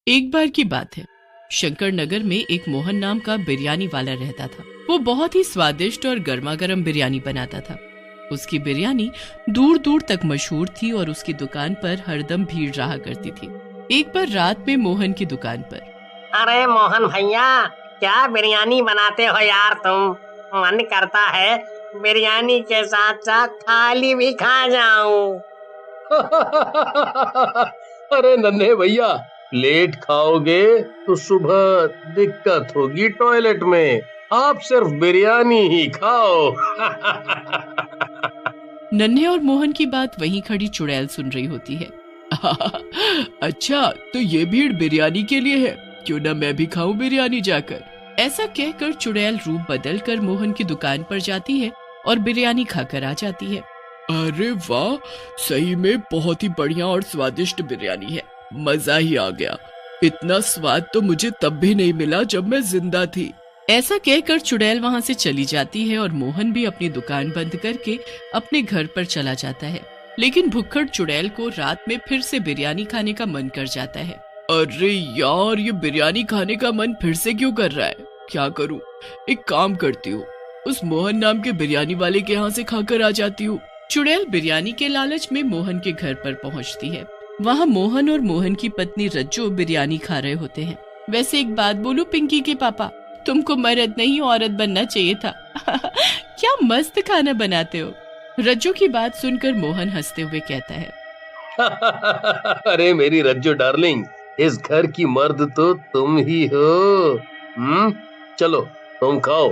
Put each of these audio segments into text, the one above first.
एक बार की बात है, शंकर नगर में एक मोहन नाम का बिरयानी वाला रहता था। वो बहुत ही स्वादिष्ट और गर्मा गर्म बिरयानी बनाता था। उसकी बिरयानी दूर दूर तक मशहूर थी और उसकी दुकान पर हरदम भीड़ रहा करती थी। एक बार रात में मोहन की दुकान पर, अरे मोहन भैया, क्या बिरयानी बनाते हो यार तुम। मन करता है बिरयानी के साथ साथ थाली भी खा जाऊं। अरे नन्हे भैया, लेट खाओगे तो सुबह दिक्कत होगी टॉयलेट में। आप सिर्फ बिरयानी ही खाओ। नन्हे और मोहन की बात वहीं खड़ी चुड़ैल सुन रही होती है। अच्छा, तो ये भीड़ बिरयानी के लिए है, क्यों ना मैं भी खाऊं बिरयानी जाकर। ऐसा कहकर चुड़ैल रूप बदल कर मोहन की दुकान पर जाती है और बिरयानी खाकर आ जाती है। अरे वाह, सही में बहुत ही बढ़िया और स्वादिष्ट बिरयानी है, मजा ही आ गया। इतना स्वाद तो मुझे तब भी नहीं मिला जब मैं जिंदा थी। ऐसा कहकर चुड़ैल वहाँ से चली जाती है और मोहन भी अपनी दुकान बंद करके अपने घर पर चला जाता है। लेकिन भुक्खड़ चुड़ैल को रात में फिर से बिरयानी खाने का मन कर जाता है। अरे यार, ये बिरयानी खाने का मन फिर से क्यों कर रहा है? क्या करूं? एक काम करती हूँ, उस मोहन नाम के बिरयानी वाले के यहाँ से खाकर आ जाती हूँ। चुड़ैल बिरयानी के लालच में मोहन के घर पर पहुँचती है। वहाँ मोहन और मोहन की पत्नी रज्जो बिरयानी खा रहे होते हैं। वैसे एक बात बोलूं पिंकी के पापा, तुमको मर्द नहीं औरत बनना चाहिए था। क्या मस्त खाना बनाते हो। रज्जो की बात सुनकर मोहन हंसते हुए कहता है। अरे मेरी रज्जो डार्लिंग, इस घर की मर्द तो तुम ही हो। चलो तुम खाओ,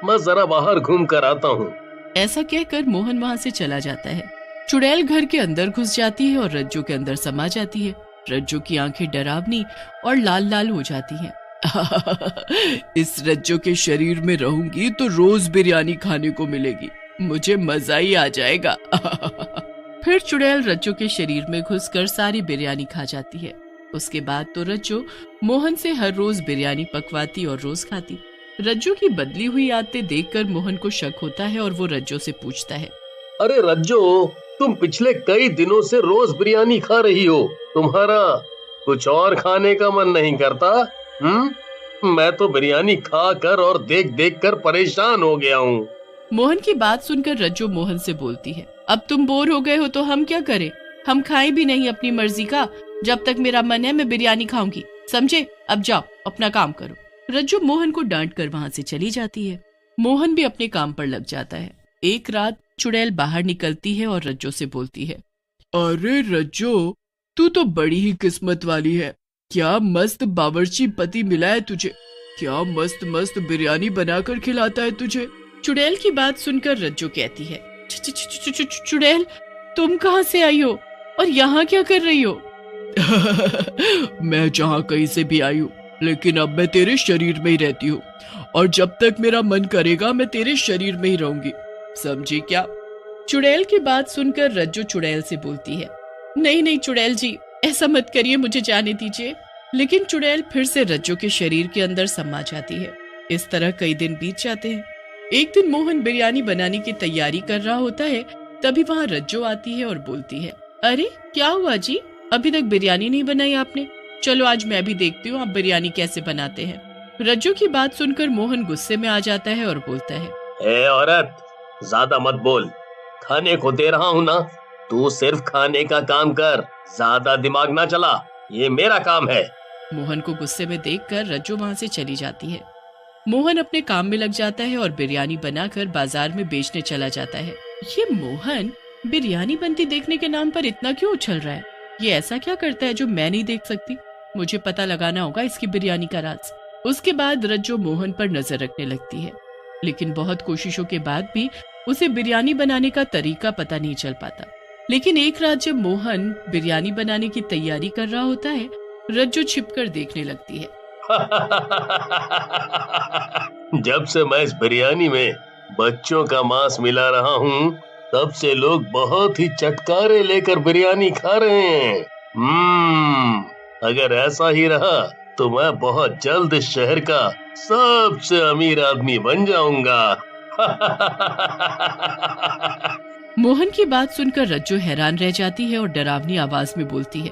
मैं जरा बाहर घूम कर आता हूँ। ऐसा कहकर मोहन वहाँ से चला जाता है। चुड़ैल घर के अंदर घुस जाती है और रज्जो के अंदर समा जाती है। रज्जो की आंखें डरावनी और लाल लाल हो जाती हैं। इस रज्जो के शरीर में रहूंगी तो रोज बिरयानी खाने को मिलेगी, मुझे मजा ही आ जाएगा। फिर चुड़ैल रज्जो के शरीर में घुसकर सारी बिरयानी खा जाती है। उसके बाद तो रज्जो मोहन से हर रोज बिरयानी पकवाती और रोज खाती। रज्जो की बदली हुई आदतें देखकर मोहन को शक होता है और वो रज्जो से पूछता है। अरे रज्जो, तुम पिछले कई दिनों से रोज बिरयानी खा रही हो, तुम्हारा कुछ और खाने का मन नहीं करता? मैं तो बिरयानी खा कर और देख देख कर परेशान हो गया हूँ। मोहन की बात सुनकर रज्जो मोहन से बोलती है। अब तुम बोर हो गए हो तो हम क्या करें? हम खाए भी नहीं अपनी मर्जी का। जब तक मेरा मन है मैं बिरयानी खाऊंगी, समझे? अब जाओ अपना काम करो। रज्जो मोहन को डांट कर वहाँ से चली जाती है। मोहन भी अपने काम पर लग जाता है। एक रात चुड़ैल बाहर निकलती है और रज्जो से बोलती है। अरे रज्जो, तू तो बड़ी ही किस्मत वाली है। क्या मस्त बावर्ची पति मिला है तुझे, क्या मस्त मस्त बिरयानी बनाकर खिलाता है तुझे। चुड़ैल की बात सुनकर रज्जो कहती है। चुड़ैल, तुम कहाँ से आई हो और यहाँ क्या कर रही हो? मैं जहाँ कहीं से भी आई हूँ, लेकिन अब मैं तेरे शरीर में ही रहती हूँ और जब तक मेरा मन करेगा मैं तेरे शरीर में ही रहूंगी, समझी क्या? चुड़ैल की बात सुनकर रज्जो चुड़ैल से बोलती है। नहीं नहीं चुड़ैल जी, ऐसा मत करिए, मुझे जाने दीजिए। लेकिन चुड़ैल फिर से रज्जो के शरीर के अंदर समा जाती है। इस तरह कई दिन बीत जाते हैं। एक दिन मोहन बिरयानी बनाने की तैयारी कर रहा होता है, तभी वहाँ रज्जो आती है और बोलती है। अरे क्या हुआ जी, अभी तक बिरयानी नहीं बनाई आपने? चलो आज मैं भी देखती हूँ आप बिरयानी कैसे बनाते हैं। रज्जो की बात सुनकर मोहन गुस्से में आ जाता है और बोलता है। ए औरत, ज्यादा मत बोल, खाने को दे रहा हूँ ना, तू सिर्फ खाने का काम कर, ज्यादा दिमाग ना चला, ये मेरा काम है। मोहन को गुस्से में देखकर रज्जो वहाँ से चली जाती है। मोहन अपने काम में लग जाता है और बिरयानी बनाकर बाजार में बेचने चला जाता है। ये मोहन बिरयानी बनती देखने के नाम पर इतना क्यों उछल रहा है? ये ऐसा क्या करता है जो मैं नहीं देख सकती? मुझे पता लगाना होगा इसकी बिरयानी का राज। उसके बाद रज्जो मोहन पर नजर रखने लगती है, लेकिन बहुत कोशिशों के बाद भी उसे बिरयानी बनाने का तरीका पता नहीं चल पाता। लेकिन एक रात जब मोहन बिरयानी बनाने की तैयारी कर रहा होता है, रज्जो छिपकर देखने लगती है। जब से मैं इस बिरयानी में बच्चों का मांस मिला रहा हूँ, तब से लोग बहुत ही चटकारे लेकर बिरयानी खा रहे हैं। अगर ऐसा ही रहा तो मैं बहुत जल्द इस शहर का सबसे अमीर आदमी बन जाऊंगा। मोहन की बात सुनकर रज्जो हैरान रह जाती है और डरावनी आवाज में बोलती है।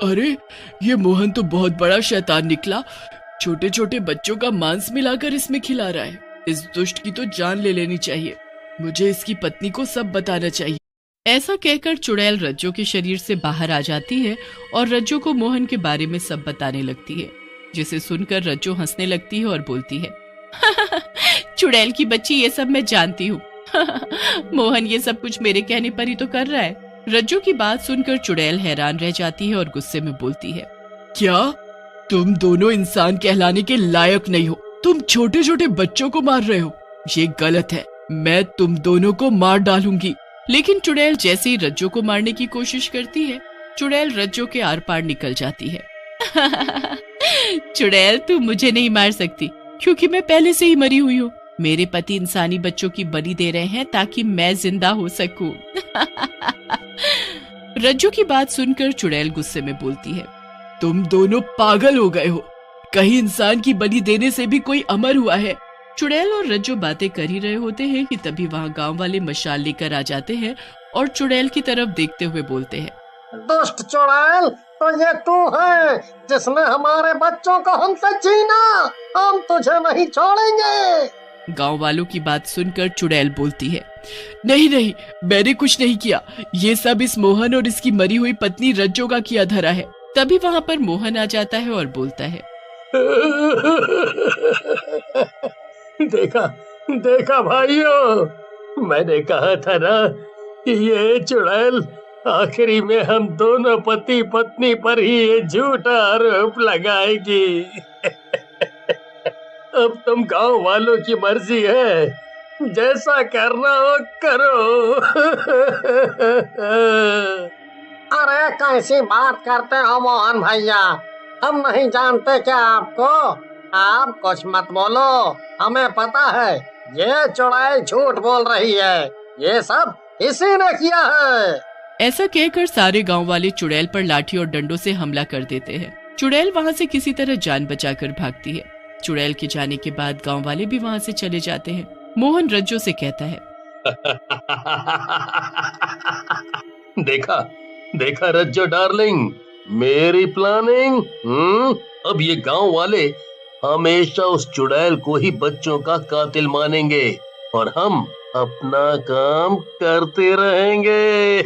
अरे ये मोहन तो बहुत बड़ा शैतान निकला, छोटे छोटे बच्चों का मांस मिलाकर इसमें खिला रहा है। इस दुष्ट की तो जान ले लेनी चाहिए, मुझे इसकी पत्नी को सब बताना चाहिए। ऐसा कहकर चुड़ैल रज्जो के शरीर से बाहर आ जाती है और रज्जो को मोहन के बारे में सब बताने लगती है, जिसे सुनकर रज्जो हंसने लगती है और बोलती है, चुड़ैल की बच्ची, ये सब मैं जानती हूँ। मोहन ये सब कुछ मेरे कहने पर ही तो कर रहा है। रज्जो की बात सुनकर चुड़ैल हैरान रह जाती है और गुस्से में बोलती है, क्या तुम दोनों इंसान कहलाने के लायक नहीं हो? तुम छोटे छोटे बच्चों को मार रहे हो, ये गलत है, मैं तुम दोनों को मार डालूंगी। लेकिन चुड़ैल जैसे ही रज्जो को मारने की कोशिश करती है, चुड़ैल रज्जो के आर पार निकल जाती है। चुड़ैल तू मुझे नहीं मार सकती, क्योंकि मैं पहले से ही मरी हुई हूँ। मेरे पति इंसानी बच्चों की बलि दे रहे हैं ताकि मैं जिंदा हो सकूं। रज्जो की बात सुनकर चुड़ैल गुस्से में बोलती है, तुम दोनों पागल हो गए हो, कहीं इंसान की बलि देने से भी कोई अमर हुआ है? चुड़ैल और रज्जो बातें कर ही रहे होते हैं कि तभी वहाँ गांव वाले मशाल लेकर आ जाते हैं और चुड़ैल की तरफ देखते हुए बोलते हैं, दुष्ट चुड़ैल, तो ये तू है जिसने हमारे बच्चों को हमसे छीना, हम तुझे नहीं छोड़ेंगे। गांव वालों की बात सुनकर चुड़ैल बोलती है, नहीं नहीं, मैंने कुछ नहीं किया, ये सब इस मोहन और इसकी मरी हुई पत्नी रज्जो का किया धरा है। तभी वहाँ पर मोहन आ जाता है और बोलता है, देखा देखा भाइयों, मैंने कहा था ना कि ये चुड़ैल आखिरी में हम दोनों पति पत्नी पर ही ये झूठा आरोप लगाएगी। अब तुम गांव वालों की मर्जी है, जैसा करना हो करो। अरे कैसी बात करते हो मोहन भैया, हम नहीं जानते क्या आपको? आप कुछ मत बोलो, हमें पता है ये चुड़ैल झूठ बोल रही है, ये सब इसी ने किया है। ऐसा कहकर सारे गांव वाले चुड़ैल पर लाठी और डंडों से हमला कर देते हैं। चुड़ैल वहां से किसी तरह जान बचाकर भागती है। चुड़ैल के जाने के बाद गांव वाले भी वहां से चले जाते हैं। मोहन रज्जो से कहता है, देखा देखा रज्जो डार्लिंग, मेरी प्लानिंग। अब ये गांव वाले हमेशा उस चुड़ैल को ही बच्चों का कातिल मानेंगे और हम अपना काम करते रहेंगे।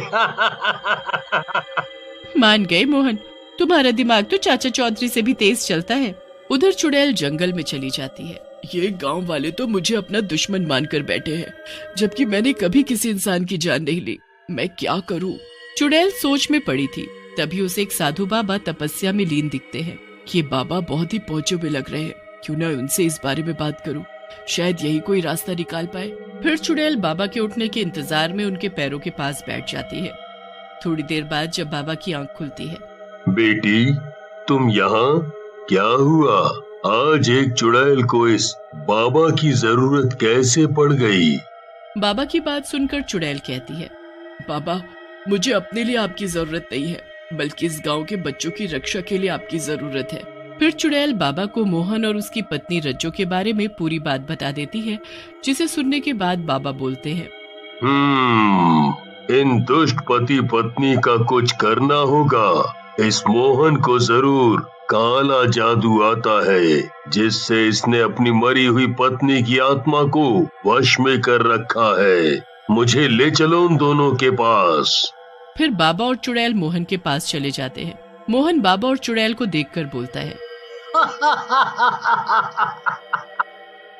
मान गए मोहन, तुम्हारा दिमाग तो चाचा चौधरी से भी तेज चलता है। उधर चुड़ैल जंगल में चली जाती है। ये गांव वाले तो मुझे अपना दुश्मन मानकर बैठे हैं, जबकि मैंने कभी किसी इंसान की जान नहीं ली। मैं क्या करूं? चुड़ैल सोच में पड़ी थी, तभी उसे एक साधु बाबा तपस्या में लीन दिखते हैं। ये बाबा बहुत ही पहुंचे हुए लग रहे हैं, क्यों ना उनसे इस बारे में बात करूं, शायद यही कोई रास्ता निकाल पाए। फिर चुड़ैल बाबा के उठने के इंतजार में उनके पैरों के पास बैठ जाती है। थोड़ी देर बाद जब बाबा की आंख खुलती है, बेटी तुम यहाँ? क्या हुआ? आज एक चुड़ैल को इस बाबा की जरूरत कैसे पड़ गई? बाबा की बात सुनकर चुड़ैल कहती है, बाबा मुझे अपने लिए आपकी जरूरत नहीं है, बल्कि इस गांव के बच्चों की रक्षा के लिए आपकी जरूरत है। फिर चुड़ैल बाबा को मोहन और उसकी पत्नी रज्जो के बारे में पूरी बात बता देती है, जिसे सुनने के बाद बाबा बोलते हैं, इन दुष्ट पति पत्नी का कुछ करना होगा। इस मोहन को जरूर काला जादू आता है, जिससे इसने अपनी मरी हुई पत्नी की आत्मा को वश में कर रखा है। मुझे ले चलो उन दोनों के पास। फिर बाबा और चुड़ैल मोहन के पास चले जाते हैं। मोहन बाबा और चुड़ैल को देखकर बोलता है,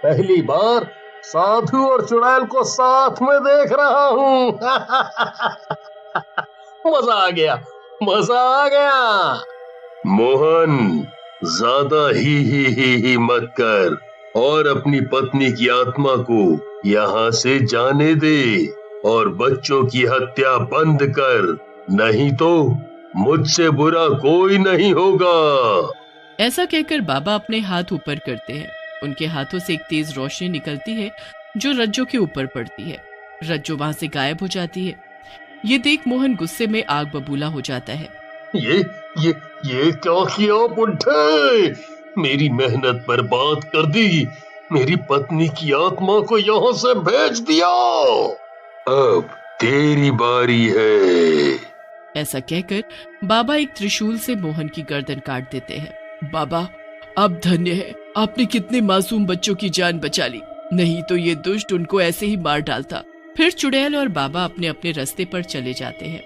पहली बार साधु और चुड़ैल को साथ में देख रहा हूँ। मजा आ गया, मजा आ गया। मोहन ज्यादा ही मत कर और अपनी पत्नी की आत्मा को यहाँ से जाने दे और बच्चों की हत्या बंद कर, नहीं तो मुझसे बुरा कोई नहीं होगा। ऐसा कहकर बाबा अपने हाथ ऊपर करते हैं। उनके हाथों से एक तेज रोशनी निकलती है जो रज्जो के ऊपर पड़ती है। रज्जो वहां से गायब हो जाती है। ये देख मोहन गुस्से में आग बबूला हो जाता है। ये क्या किया बुड्ढे? मेरी मेहनत बर्बाद कर दी, मेरी पत्नी की आत्मा को यहाँ से भेज दिया। अब तेरी बारी है। ऐसा कहकर बाबा एक त्रिशूल से मोहन की गर्दन काट देते हैं। बाबा, आप धन्य है, आपने कितने मासूम बच्चों की जान बचा ली, नहीं तो ये दुष्ट उनको ऐसे ही मार डालता। फिर चुड़ैल और बाबा अपने अपने रास्ते पर चले जाते हैं।